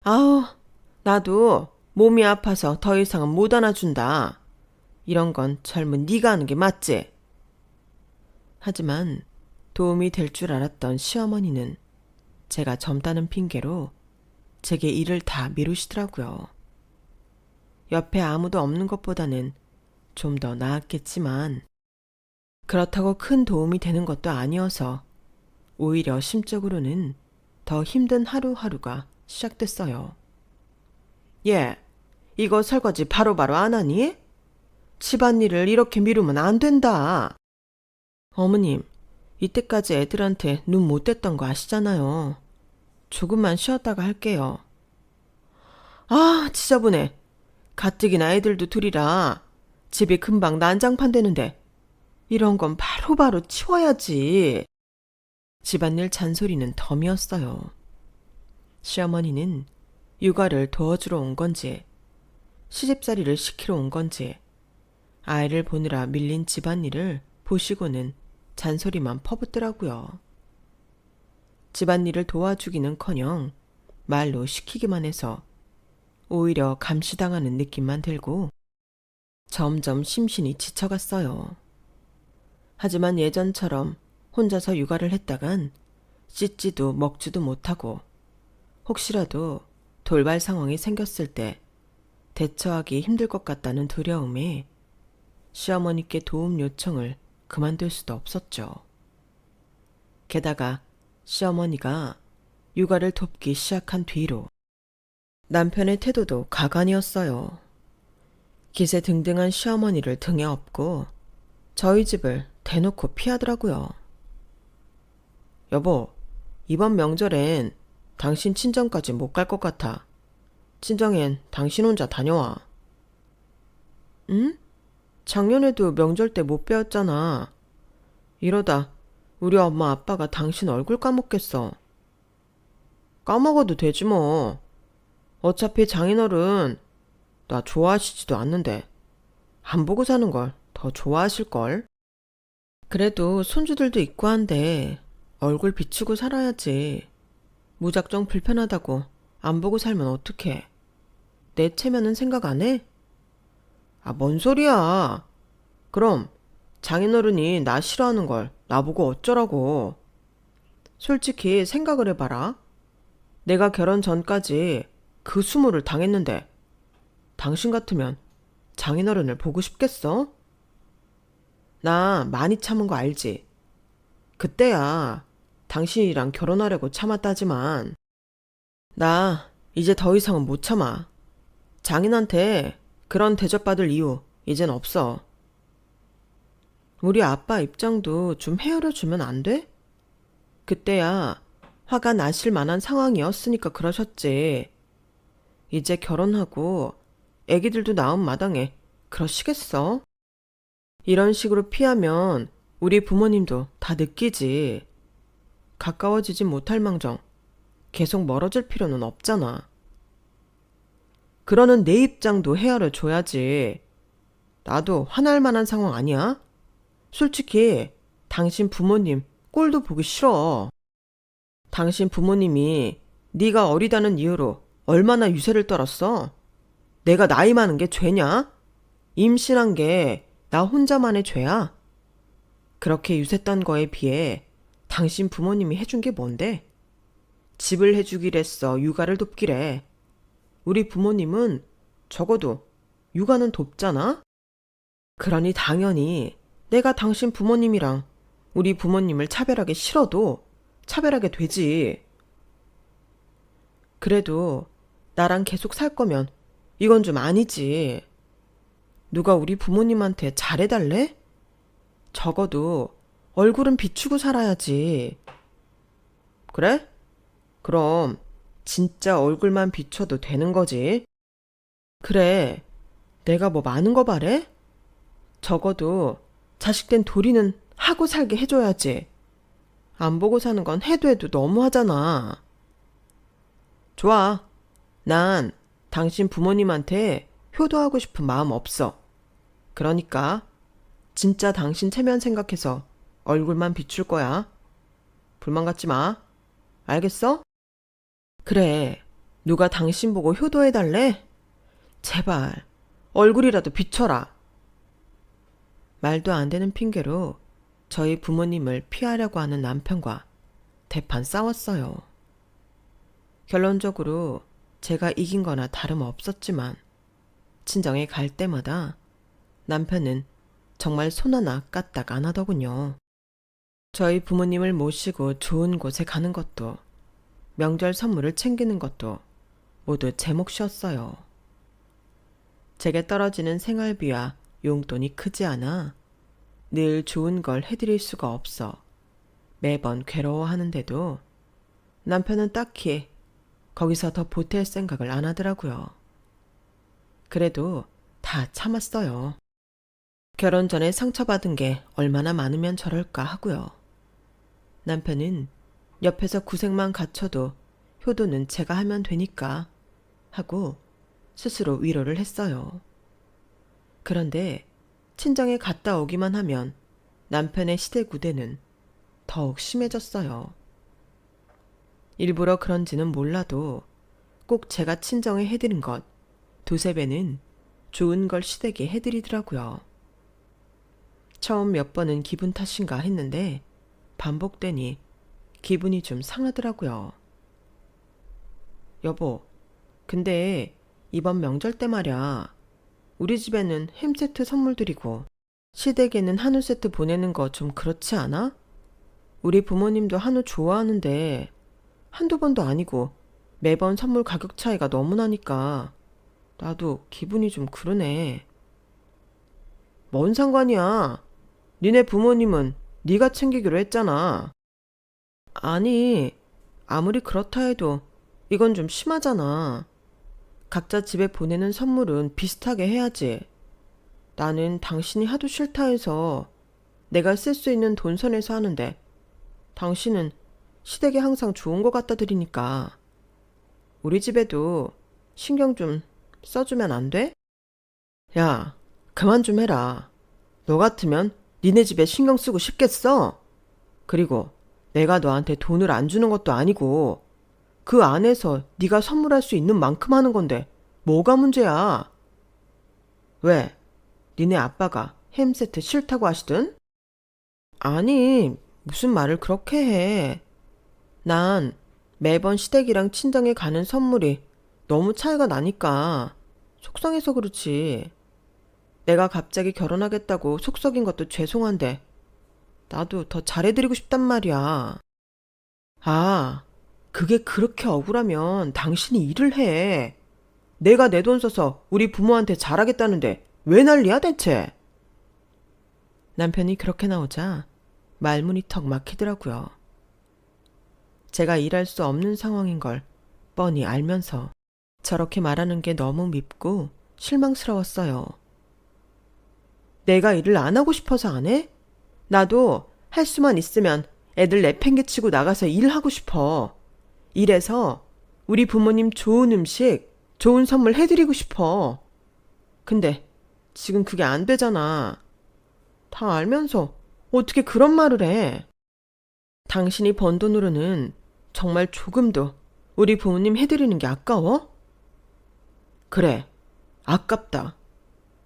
아우, 나도 몸이 아파서 더 이상은 못 안아준다. 이런 건 젊은 네가 하는 게 맞지? 하지만 도움이 될 줄 알았던 시어머니는 제가 젊다는 핑계로 제게 일을 다 미루시더라고요. 옆에 아무도 없는 것보다는 좀 더 나았겠지만 그렇다고 큰 도움이 되는 것도 아니어서 오히려 심적으로는 더 힘든 하루하루가 시작됐어요. 예, 이거 설거지 바로바로 안 하니? 집안일을 이렇게 미루면 안 된다. 어머님, 이때까지 애들한테 눈 못 뗐던 거 아시잖아요. 조금만 쉬었다가 할게요. 아, 지저분해. 가뜩이나 애들도 둘이라 집이 금방 난장판 되는데 이런 건 바로바로 치워야지. 집안일 잔소리는 덤이었어요. 시어머니는 육아를 도와주러 온 건지 시집살이를 시키러 온 건지 아이를 보느라 밀린 집안일을 보시고는 잔소리만 퍼붓더라고요. 집안일을 도와주기는커녕 말로 시키기만 해서 오히려 감시당하는 느낌만 들고 점점 심신이 지쳐갔어요. 하지만 예전처럼 혼자서 육아를 했다간 씻지도 먹지도 못하고 혹시라도 돌발 상황이 생겼을 때 대처하기 힘들 것 같다는 두려움에 시어머니께 도움 요청을 그만둘 수도 없었죠. 게다가 시어머니가 육아를 돕기 시작한 뒤로 남편의 태도도 가관이었어요. 기세등등한 시어머니를 등에 업고 저희 집을 대놓고 피하더라고요. 여보, 이번 명절엔 당신 친정까지 못 갈 것 같아. 친정엔 당신 혼자 다녀와. 응? 작년에도 명절 때 못 배웠잖아. 이러다 우리 엄마 아빠가 당신 얼굴 까먹겠어. 까먹어도 되지 뭐. 어차피 장인어른 나 좋아하시지도 않는데 안 보고 사는 걸 더 좋아하실걸. 그래도 손주들도 있고 한데 얼굴 비추고 살아야지. 무작정 불편하다고 안 보고 살면 어떡해. 내 체면은 생각 안 해? 아, 뭔 소리야. 그럼 장인어른이 나 싫어하는 걸 나보고 어쩌라고. 솔직히 생각을 해봐라. 내가 결혼 전까지 그 수모를 당했는데 당신 같으면 장인어른을 보고 싶겠어? 나 많이 참은 거 알지? 그때야 당신이랑 결혼하려고 참았다지만 나 이제 더 이상은 못 참아. 장인한테 그런 대접받을 이유 이젠 없어. 우리 아빠 입장도 좀 헤아려주면 안 돼? 그때야 화가 나실 만한 상황이었으니까 그러셨지. 이제 결혼하고 애기들도 낳은 마당에 그러시겠어? 이런 식으로 피하면 우리 부모님도 다 느끼지. 가까워지지 못할 망정 계속 멀어질 필요는 없잖아. 그러는 내 입장도 헤아려 줘야지. 나도 화날 만한 상황 아니야? 솔직히 당신 부모님 꼴도 보기 싫어. 당신 부모님이 네가 어리다는 이유로 얼마나 유세를 떨었어? 내가 나이 많은 게 죄냐? 임신한 게 나 혼자만의 죄야? 그렇게 유세 떤 거에 비해 당신 부모님이 해준 게 뭔데? 집을 해주기랬어, 육아를 돕기래. 우리 부모님은 적어도 육아는 돕잖아? 그러니 당연히 내가 당신 부모님이랑 우리 부모님을 차별하기 싫어도 차별하게 되지. 그래도 나랑 계속 살 거면 이건 좀 아니지. 누가 우리 부모님한테 잘해달래? 적어도 얼굴은 비추고 살아야지. 그래? 그럼 진짜 얼굴만 비춰도 되는 거지. 그래, 내가 뭐 많은 거 바래? 적어도 자식된 도리는 하고 살게 해줘야지. 안 보고 사는 건 해도 해도 너무하잖아. 좋아. 난 당신 부모님한테 효도하고 싶은 마음 없어. 그러니까 진짜 당신 체면 생각해서 얼굴만 비출 거야. 불만 갖지 마. 알겠어? 그래. 누가 당신 보고 효도해달래? 제발 얼굴이라도 비춰라. 말도 안 되는 핑계로 저희 부모님을 피하려고 하는 남편과 대판 싸웠어요. 결론적으로 제가 이긴 거나 다름없었지만 친정에 갈 때마다 남편은 정말 손 하나 까딱 안 하더군요. 저희 부모님을 모시고 좋은 곳에 가는 것도 명절 선물을 챙기는 것도 모두 제 몫이었어요. 제게 떨어지는 생활비와 용돈이 크지 않아 늘 좋은 걸 해드릴 수가 없어 매번 괴로워하는데도 남편은 딱히 거기서 더 보탤 생각을 안 하더라고요. 그래도 다 참았어요. 결혼 전에 상처받은 게 얼마나 많으면 저럴까 하고요. 남편은 옆에서 구색만 갖춰도 효도는 제가 하면 되니까 하고 스스로 위로를 했어요. 그런데 친정에 갔다 오기만 하면 남편의 시대구대는 더욱 심해졌어요. 일부러 그런지는 몰라도 꼭 제가 친정에 해드린 것 두세 배는 좋은 걸 시댁에 해드리더라고요. 처음 몇 번은 기분 탓인가 했는데 반복되니 기분이 좀 상하더라고요. 여보, 근데 이번 명절 때 말야 우리 집에는 햄 세트 선물 드리고 시댁에는 한우 세트 보내는 거 좀 그렇지 않아? 우리 부모님도 한우 좋아하는데 한두 번도 아니고 매번 선물 가격 차이가 너무 나니까 나도 기분이 좀 그러네. 뭔 상관이야. 니네 부모님은 네가 챙기기로 했잖아. 아니, 아무리 그렇다 해도 이건 좀 심하잖아. 각자 집에 보내는 선물은 비슷하게 해야지. 나는 당신이 하도 싫다 해서 내가 쓸 수 있는 돈 선에서 하는데 당신은 시댁에 항상 좋은 거 갖다 드리니까 우리 집에도 신경 좀 써주면 안 돼? 야, 그만 좀 해라. 너 같으면 니네 집에 신경 쓰고 싶겠어? 그리고 내가 너한테 돈을 안 주는 것도 아니고 그 안에서 네가 선물할 수 있는 만큼 하는 건데 뭐가 문제야? 왜? 니네 아빠가 햄 세트 싫다고 하시든? 아니, 무슨 말을 그렇게 해. 난 매번 시댁이랑 친정에 가는 선물이 너무 차이가 나니까 속상해서 그렇지. 내가 갑자기 결혼하겠다고 속썩인 것도 죄송한데 나도 더 잘해드리고 싶단 말이야. 아, 그게 그렇게 억울하면 당신이 일을 해. 내가 내 돈 써서 우리 부모한테 잘하겠다는데 왜 난리야 대체? 남편이 그렇게 나오자 말문이 턱 막히더라고요. 제가 일할 수 없는 상황인 걸 뻔히 알면서 저렇게 말하는 게 너무 밉고 실망스러웠어요. 내가 일을 안 하고 싶어서 안 해? 나도 할 수만 있으면 애들 내팽개치고 나가서 일하고 싶어. 이래서 우리 부모님 좋은 음식, 좋은 선물 해드리고 싶어. 근데 지금 그게 안 되잖아. 다 알면서 어떻게 그런 말을 해? 당신이 번 돈으로는 정말 조금도 우리 부모님 해드리는 게 아까워? 그래, 아깝다.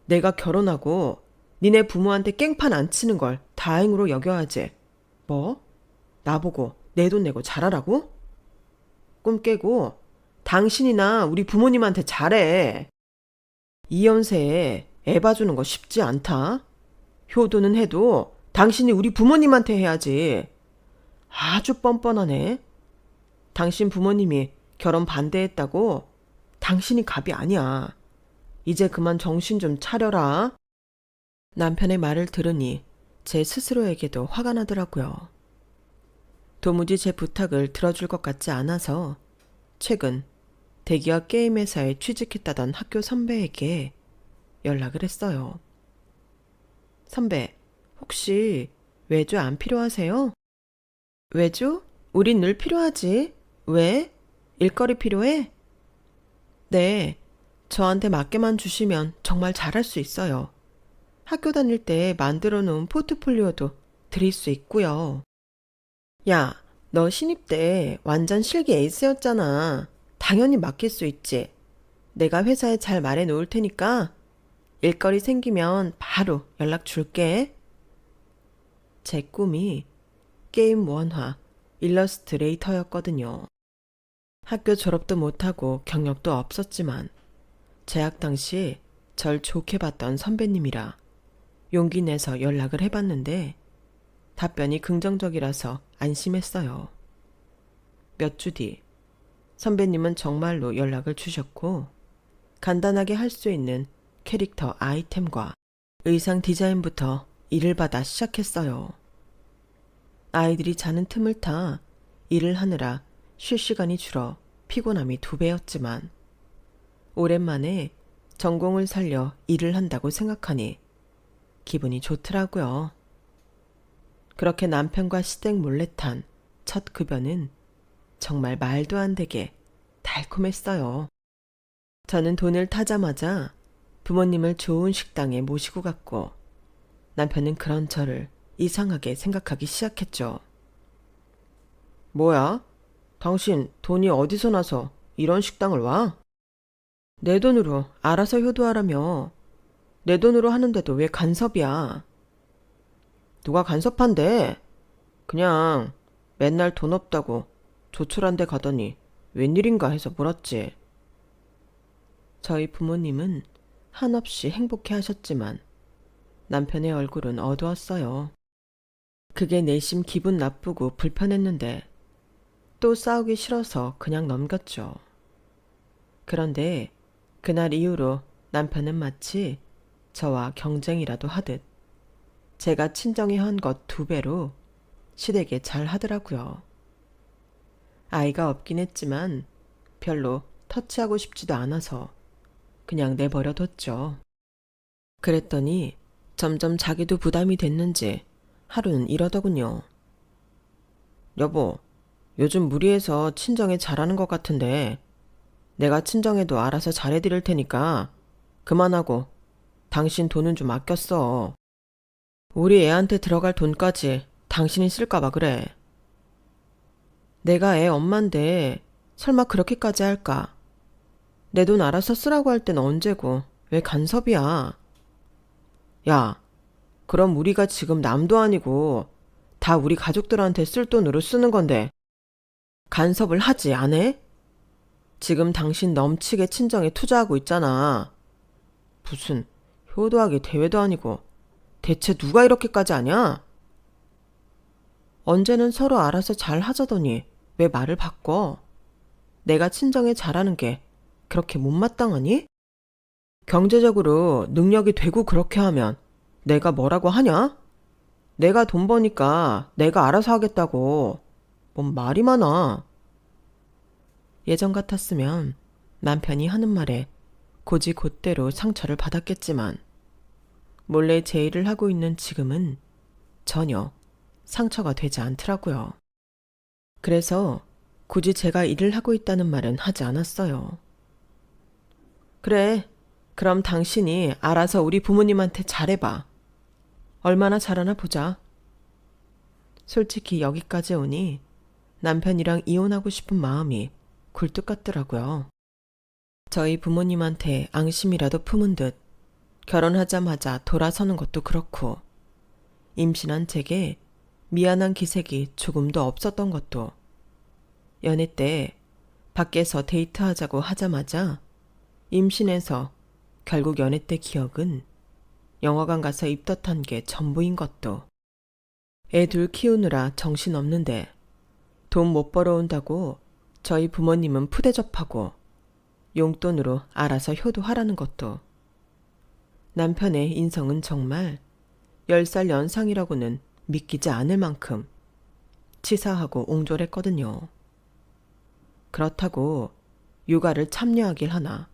내가 결혼하고 니네 부모한테 깽판 안 치는 걸 다행으로 여겨야지. 뭐? 나보고 내 돈 내고 잘하라고? 꿈 깨고 당신이나 우리 부모님한테 잘해. 이 연세에 애 봐주는 거 쉽지 않다. 효도는 해도 당신이 우리 부모님한테 해야지. 아주 뻔뻔하네. 당신 부모님이 결혼 반대했다고 당신이 갑이 아니야. 이제 그만 정신 좀 차려라. 남편의 말을 들으니 제 스스로에게도 화가 나더라고요. 도무지 제 부탁을 들어줄 것 같지 않아서 최근 대기업 게임 회사에 취직했다던 학교 선배에게 연락을 했어요. 선배, 혹시 외주 안 필요하세요? 외주? 우린 늘 필요하지. 왜? 일거리 필요해? 네, 저한테 맡게만 주시면 정말 잘할 수 있어요. 학교 다닐 때 만들어 놓은 포트폴리오도 드릴 수 있고요. 야, 너 신입 때 완전 실기 에이스였잖아. 당연히 맡길 수 있지. 내가 회사에 잘 말해 놓을 테니까 일거리 생기면 바로 연락 줄게. 제 꿈이 게임 원화, 일러스트레이터였거든요. 학교 졸업도 못하고 경력도 없었지만 재학 당시 절 좋게 봤던 선배님이라 용기 내서 연락을 해봤는데 답변이 긍정적이라서 안심했어요. 몇 주 뒤 선배님은 정말로 연락을 주셨고 간단하게 할 수 있는 캐릭터 아이템과 의상 디자인부터 일을 받아 시작했어요. 아이들이 자는 틈을 타 일을 하느라 쉴 시간이 줄어 피곤함이 2배였지만 오랜만에 전공을 살려 일을 한다고 생각하니 기분이 좋더라고요. 그렇게 남편과 시댁 몰래 탄 첫 급여는 정말 말도 안 되게 달콤했어요. 저는 돈을 타자마자 부모님을 좋은 식당에 모시고 갔고 남편은 그런 저를 이상하게 생각하기 시작했죠. 뭐야? 당신 돈이 어디서 나서 이런 식당을 와? 내 돈으로 알아서 효도하라며. 내 돈으로 하는데도 왜 간섭이야? 누가 간섭한대? 그냥 맨날 돈 없다고 조촐한 데 가더니 웬일인가 해서 물었지. 저희 부모님은 한없이 행복해 하셨지만 남편의 얼굴은 어두웠어요. 그게 내심 기분 나쁘고 불편했는데 또 싸우기 싫어서 그냥 넘겼죠. 그런데 그날 이후로 남편은 마치 저와 경쟁이라도 하듯 제가 친정에 한 것 2배로 시댁에 잘 하더라고요. 아이가 없긴 했지만 별로 터치하고 싶지도 않아서 그냥 내버려 뒀죠. 그랬더니 점점 자기도 부담이 됐는지 하루는 이러더군요. 여보, 요즘 무리해서 친정에 잘하는 것 같은데 내가 친정에도 알아서 잘해드릴 테니까 그만하고 당신 돈은 좀 아껴 써. 우리 애한테 들어갈 돈까지 당신이 쓸까봐 그래. 내가 애 엄만데 설마 그렇게까지 할까? 내 돈 알아서 쓰라고 할 땐 언제고 왜 간섭이야? 야, 그럼 우리가 지금 남도 아니고 다 우리 가족들한테 쓸 돈으로 쓰는 건데 간섭을 하지 안 해? 지금 당신 넘치게 친정에 투자하고 있잖아. 무슨 효도하기 대회도 아니고 대체 누가 이렇게까지 하냐? 언제는 서로 알아서 잘 하자더니 왜 말을 바꿔? 내가 친정에 잘하는 게 그렇게 못마땅하니? 경제적으로 능력이 되고 그렇게 하면 내가 뭐라고 하냐? 내가 돈 버니까 내가 알아서 하겠다고. 뭔 말이 많아. 예전 같았으면 남편이 하는 말에 곧이곧대로 상처를 받았겠지만 몰래 제 일을 하고 있는 지금은 전혀 상처가 되지 않더라고요. 그래서 굳이 제가 일을 하고 있다는 말은 하지 않았어요. 그래, 그럼 당신이 알아서 우리 부모님한테 잘해봐. 얼마나 잘하나 보자. 솔직히 여기까지 오니 남편이랑 이혼하고 싶은 마음이 굴뚝 같더라고요. 저희 부모님한테 앙심이라도 품은 듯 결혼하자마자 돌아서는 것도 그렇고 임신한 제게 미안한 기색이 조금도 없었던 것도 연애 때 밖에서 데이트하자고 하자마자 임신해서 결국 연애 때 기억은 영화관 가서 입덧한 게 전부인 것도 애 둘 키우느라 정신없는데 돈 못 벌어온다고 저희 부모님은 푸대접하고 용돈으로 알아서 효도하라는 것도 남편의 인성은 정말 10살 연상이라고는 믿기지 않을 만큼 치사하고 옹졸했거든요. 그렇다고 육아를 참여하길 하나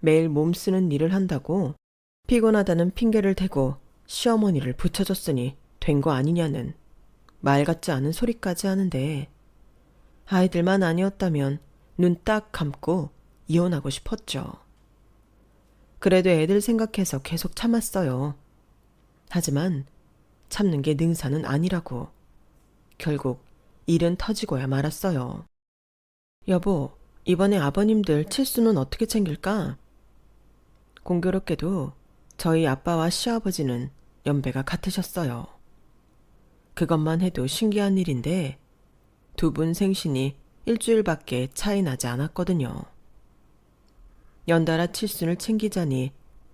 매일 몸쓰는 일을 한다고 피곤하다는 핑계를 대고 시어머니를 붙여줬으니 된 거 아니냐는 말 같지 않은 소리까지 하는데 아이들만 아니었다면 눈 딱 감고 이혼하고 싶었죠. 그래도 애들 생각해서 계속 참았어요. 하지만 참는 게 능사는 아니라고. 결국 일은 터지고야 말았어요. 여보, 이번에 아버님들 칠수는 어떻게 챙길까? 공교롭게도 저희 아빠와 시아버지는 연배가 같으셨어요. 그것만 해도 신기한 일인데 두 분 생신이 일주일밖에 차이 나지 않았거든요. 연달아 칠순을 챙기자니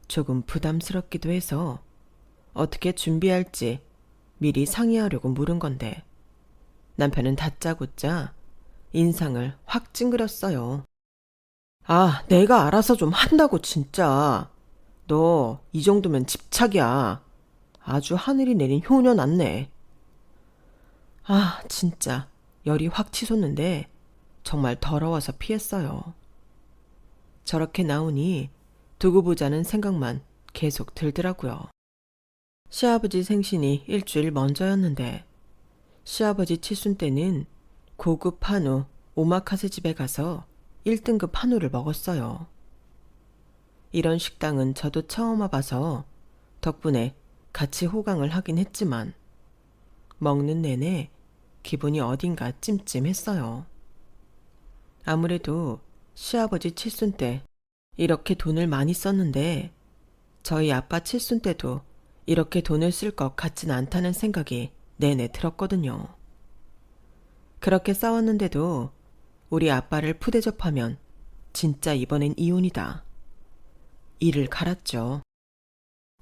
조금 부담스럽기도 해서 어떻게 준비할지 미리 상의하려고 물은 건데 남편은 다짜고짜 인상을 확 찡그렸어요. 아, 내가 알아서 좀 한다고 진짜. 너 이 정도면 집착이야. 아주 하늘이 내린 효녀 같네. 아, 진짜 열이 확 치솟는데 정말 더러워서 피했어요. 저렇게 나오니 두고 보자는 생각만 계속 들더라고요. 시아버지 생신이 일주일 먼저였는데 시아버지 칠순 때는 고급 한우 오마카세 집에 가서 1등급 한우를 먹었어요. 이런 식당은 저도 처음 와봐서 덕분에 같이 호강을 하긴 했지만 먹는 내내 기분이 어딘가 찜찜했어요. 아무래도 시아버지 칠순 때 이렇게 돈을 많이 썼는데 저희 아빠 칠순 때도 이렇게 돈을 쓸 것 같진 않다는 생각이 내내 들었거든요. 그렇게 싸웠는데도 우리 아빠를 푸대접하면 진짜 이번엔 이혼이다. 이를 갈았죠.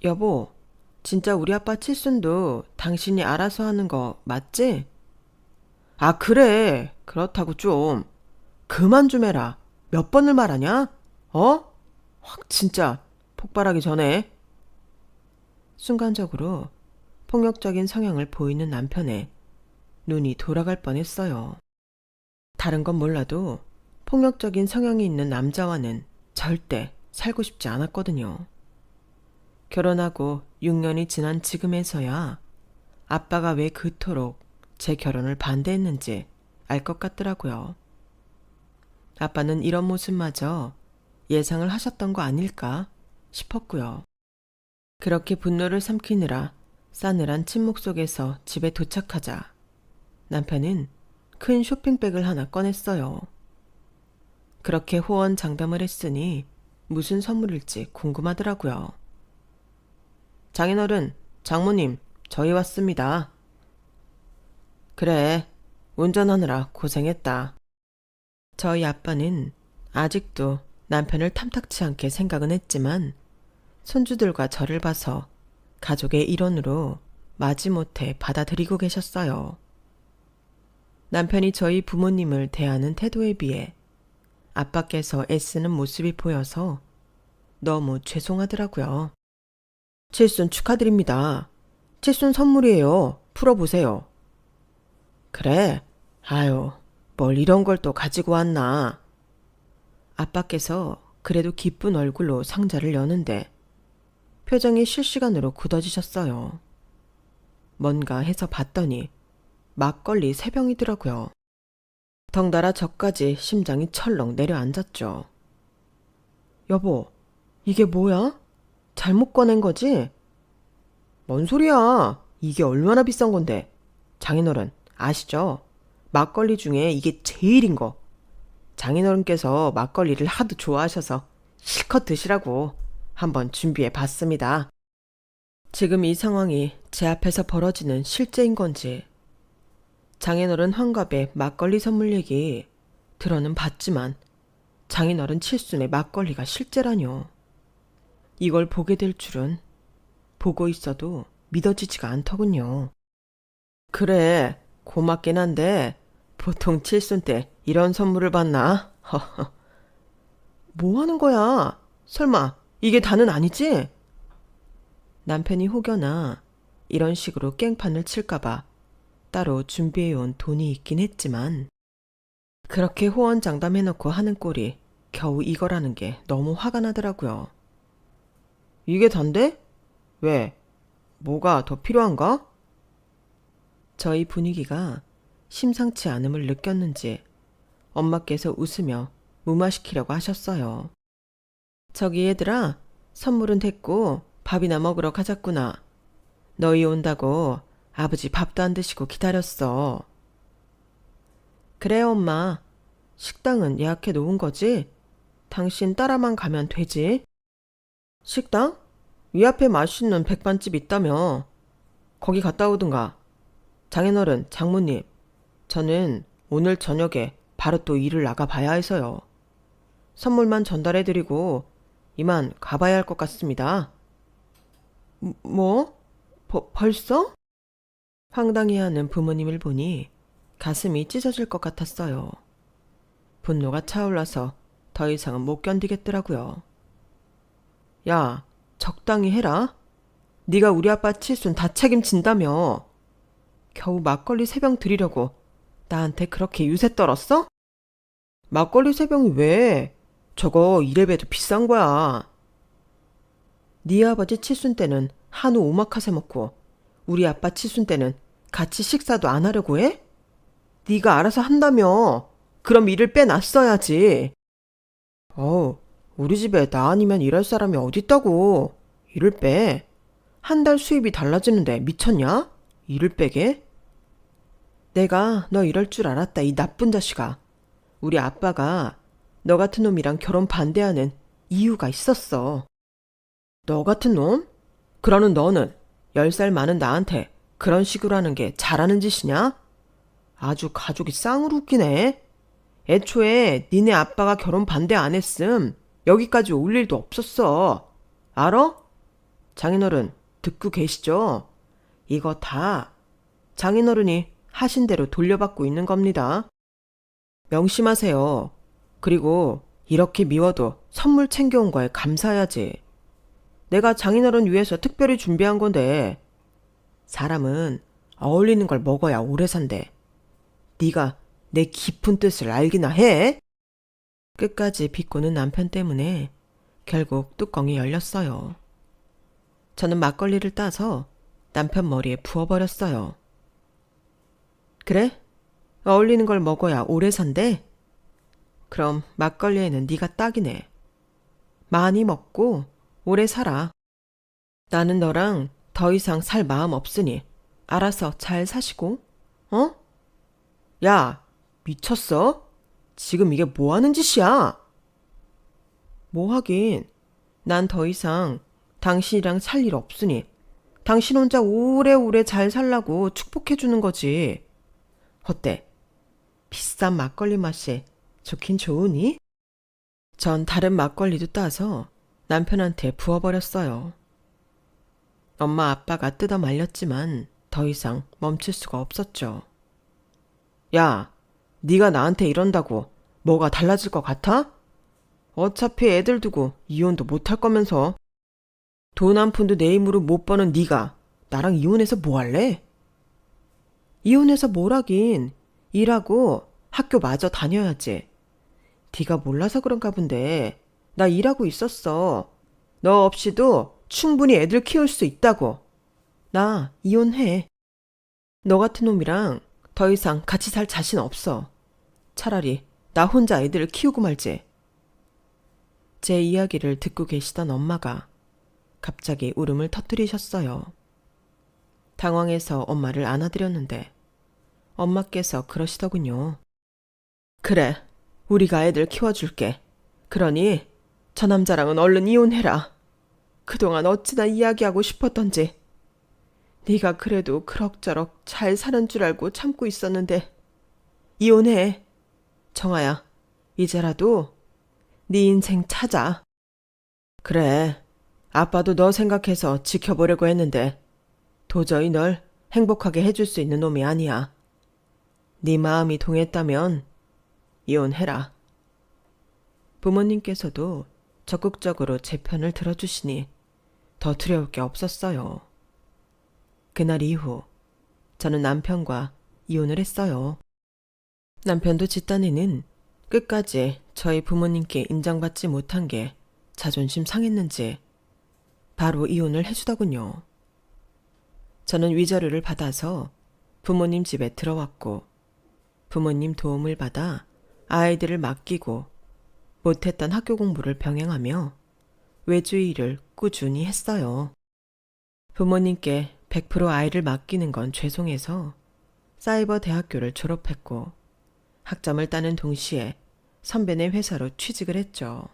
여보, 진짜 우리 아빠 칠순도 당신이 알아서 하는 거 맞지? 아, 그래. 그렇다고 좀. 그만 좀 해라. 몇 번을 말하냐? 어? 확 진짜 폭발하기 전에. 순간적으로 폭력적인 성향을 보이는 남편에 눈이 돌아갈 뻔했어요. 다른 건 몰라도 폭력적인 성향이 있는 남자와는 절대 살고 싶지 않았거든요. 결혼하고 6년이 지난 지금에서야 아빠가 왜 그토록 제 결혼을 반대했는지 알 것 같더라고요. 아빠는 이런 모습마저 예상을 하셨던 거 아닐까 싶었고요. 그렇게 분노를 삼키느라 싸늘한 침묵 속에서 집에 도착하자 남편은 큰 쇼핑백을 하나 꺼냈어요. 그렇게 호언장담을 했으니 무슨 선물일지 궁금하더라고요. 장인어른, 장모님, 저희 왔습니다. 그래, 운전하느라 고생했다. 저희 아빠는 아직도 남편을 탐탁치 않게 생각은 했지만 손주들과 저를 봐서 가족의 일원으로 마지못해 받아들이고 계셨어요. 남편이 저희 부모님을 대하는 태도에 비해 아빠께서 애쓰는 모습이 보여서 너무 죄송하더라고요. 칠순 축하드립니다. 칠순 선물이에요. 풀어보세요. 그래? 아유, 뭘 이런 걸 또 가지고 왔나. 아빠께서 그래도 기쁜 얼굴로 상자를 여는데 표정이 실시간으로 굳어지셨어요. 뭔가 해서 봤더니 막걸리 3병이더라고요. 덩달아 저까지 심장이 철렁 내려앉았죠. 여보, 이게 뭐야? 잘못 꺼낸 거지? 뭔 소리야? 이게 얼마나 비싼 건데. 장인어른 아시죠? 막걸리 중에 이게 제일인 거. 장인어른께서 막걸리를 하도 좋아하셔서 실컷 드시라고 한번 준비해 봤습니다. 지금 이 상황이 제 앞에서 벌어지는 실제인 건지 장인어른 환갑에 막걸리 선물 얘기 들어는 봤지만 장인어른 칠순의 막걸리가 실제라뇨. 이걸 보게 될 줄은 보고 있어도 믿어지지가 않더군요. 그래, 고맙긴 한데 보통 칠순 때 이런 선물을 받나? 허허. 뭐 하는 거야? 설마 이게 다는 아니지? 남편이 혹여나 이런 식으로 깽판을 칠까봐 따로 준비해온 돈이 있긴 했지만 그렇게 호언장담해놓고 하는 꼴이 겨우 이거라는 게 너무 화가 나더라고요. 이게 단데? 왜? 뭐가 더 필요한가? 저희 분위기가 심상치 않음을 느꼈는지 엄마께서 웃으며 무마시키려고 하셨어요. 저기 얘들아, 선물은 됐고 밥이나 먹으러 가자꾸나. 너희 온다고 아버지 밥도 안 드시고 기다렸어. 그래 엄마. 식당은 예약해 놓은 거지? 당신 따라만 가면 되지? 식당? 이 앞에 맛있는 백반집 있다며. 거기 갔다 오든가. 장인어른, 장모님. 저는 오늘 저녁에 바로 또 일을 나가봐야 해서요. 선물만 전달해드리고 이만 가봐야 할 것 같습니다. 뭐? 벌써? 황당해하는 부모님을 보니 가슴이 찢어질 것 같았어요. 분노가 차올라서 더 이상은 못 견디겠더라고요. 야, 적당히 해라. 네가 우리 아빠 칠순 다 책임진다며. 겨우 막걸리 3병 드리려고 나한테 그렇게 유세 떨었어? 막걸리 3병이 왜? 저거 이래봬도 비싼 거야. 네 아버지 칠순 때는 한우 오마카세 먹고 우리 아빠 칠순 때는 같이 식사도 안 하려고 해? 네가 알아서 한다며. 그럼 일을 빼놨어야지. 우리 집에 나 아니면 일할 사람이 어딨다고. 일을 빼. 한 달 수입이 달라지는데 미쳤냐? 일을 빼게? 내가 너 이럴 줄 알았다, 이 나쁜 자식아. 우리 아빠가 너 같은 놈이랑 결혼 반대하는 이유가 있었어. 너 같은 놈? 그러는 너는 10살 많은 나한테 그런 식으로 하는 게 잘하는 짓이냐? 아주 가족이 쌍으로 웃기네. 애초에 니네 아빠가 결혼 반대 안 했음 여기까지 올 일도 없었어. 알아? 장인어른 듣고 계시죠? 이거 다 장인어른이 하신 대로 돌려받고 있는 겁니다. 명심하세요. 그리고 이렇게 미워도 선물 챙겨온 거에 감사해야지. 내가 장인어른 위해서 특별히 준비한 건데 사람은 어울리는 걸 먹어야 오래 산대. 네가 내 깊은 뜻을 알기나 해? 끝까지 비꼬는 남편 때문에 결국 뚜껑이 열렸어요. 저는 막걸리를 따서 남편 머리에 부어버렸어요. 그래? 어울리는 걸 먹어야 오래 산대? 그럼 막걸리에는 네가 딱이네. 많이 먹고 오래 살아. 나는 너랑 더 이상 살 마음 없으니 알아서 잘 사시고. 어? 야, 미쳤어? 지금 이게 뭐 하는 짓이야? 뭐 하긴. 난 더 이상 당신이랑 살 일 없으니 당신 혼자 오래오래 잘 살라고 축복해주는 거지. 어때? 비싼 막걸리 맛이 좋긴 좋으니? 전 다른 막걸리도 따서 남편한테 부어버렸어요. 엄마 아빠가 뜯어 말렸지만 더 이상 멈출 수가 없었죠. 야, 네가 나한테 이런다고 뭐가 달라질 것 같아? 어차피 애들 두고 이혼도 못할 거면서. 돈 한 푼도 내 힘으로 못 버는 네가 나랑 이혼해서 뭐 할래? 이혼해서 뭘 하긴. 일하고 학교 마저 다녀야지. 네가 몰라서 그런가 본데 나 일하고 있었어. 너 없이도 충분히 애들 키울 수 있다고. 나 이혼해. 너 같은 놈이랑 더 이상 같이 살 자신 없어. 차라리 나 혼자 애들을 키우고 말지. 제 이야기를 듣고 계시던 엄마가 갑자기 울음을 터뜨리셨어요. 당황해서 엄마를 안아드렸는데 엄마께서 그러시더군요. 그래, 우리가 애들 키워줄게. 그러니 저 남자랑은 얼른 이혼해라. 그동안 어찌나 이야기하고 싶었던지. 네가 그래도 그럭저럭 잘 사는 줄 알고 참고 있었는데 이혼해. 정아야, 이제라도 네 인생 찾아. 그래, 아빠도 너 생각해서 지켜보려고 했는데 도저히 널 행복하게 해줄 수 있는 놈이 아니야. 네 마음이 동했다면 이혼해라. 부모님께서도 적극적으로 제 편을 들어주시니 더 두려울 게 없었어요. 그날 이후 저는 남편과 이혼을 했어요. 남편도 집단에는 끝까지 저희 부모님께 인정받지 못한 게 자존심 상했는지 바로 이혼을 해주더군요. 저는 위자료를 받아서 부모님 집에 들어왔고 부모님 도움을 받아 아이들을 맡기고 못했던 학교 공부를 병행하며 외주 일을 꾸준히 했어요. 부모님께 100% 아이를 맡기는 건 죄송해서 사이버 대학교를 졸업했고 학점을 따는 동시에 선배네 회사로 취직을 했죠.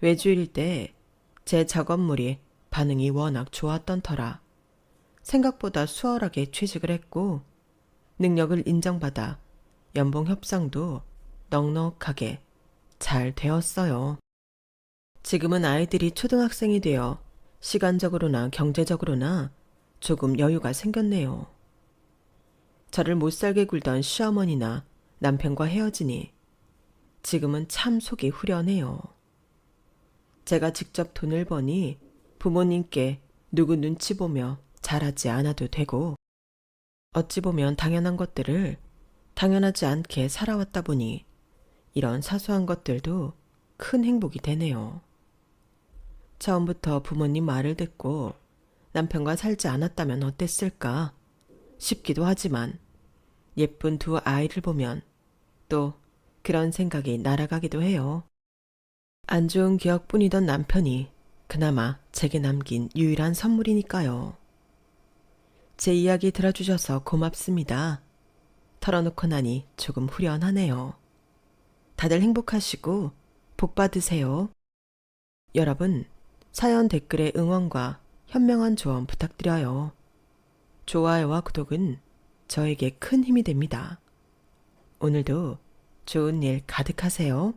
외주일 때 제 작업물이 반응이 워낙 좋았던 터라 생각보다 수월하게 취직을 했고 능력을 인정받아 연봉 협상도 넉넉하게 잘 되었어요. 지금은 아이들이 초등학생이 되어 시간적으로나 경제적으로나 조금 여유가 생겼네요. 저를 못살게 굴던 시어머니나 남편과 헤어지니 지금은 참 속이 후련해요. 제가 직접 돈을 버니 부모님께 누구 눈치 보며 잘하지 않아도 되고 어찌 보면 당연한 것들을 당연하지 않게 살아왔다 보니 이런 사소한 것들도 큰 행복이 되네요. 처음부터 부모님 말을 듣고 남편과 살지 않았다면 어땠을까 싶기도 하지만 예쁜 두 아이를 보면 또 그런 생각이 날아가기도 해요. 안 좋은 기억뿐이던 남편이 그나마 제게 남긴 유일한 선물이니까요. 제 이야기 들어주셔서 고맙습니다. 털어놓고 나니 조금 후련하네요. 다들 행복하시고 복 받으세요. 여러분, 사연 댓글에 응원과 현명한 조언 부탁드려요. 좋아요와 구독은 저에게 큰 힘이 됩니다. 오늘도 좋은 일 가득하세요.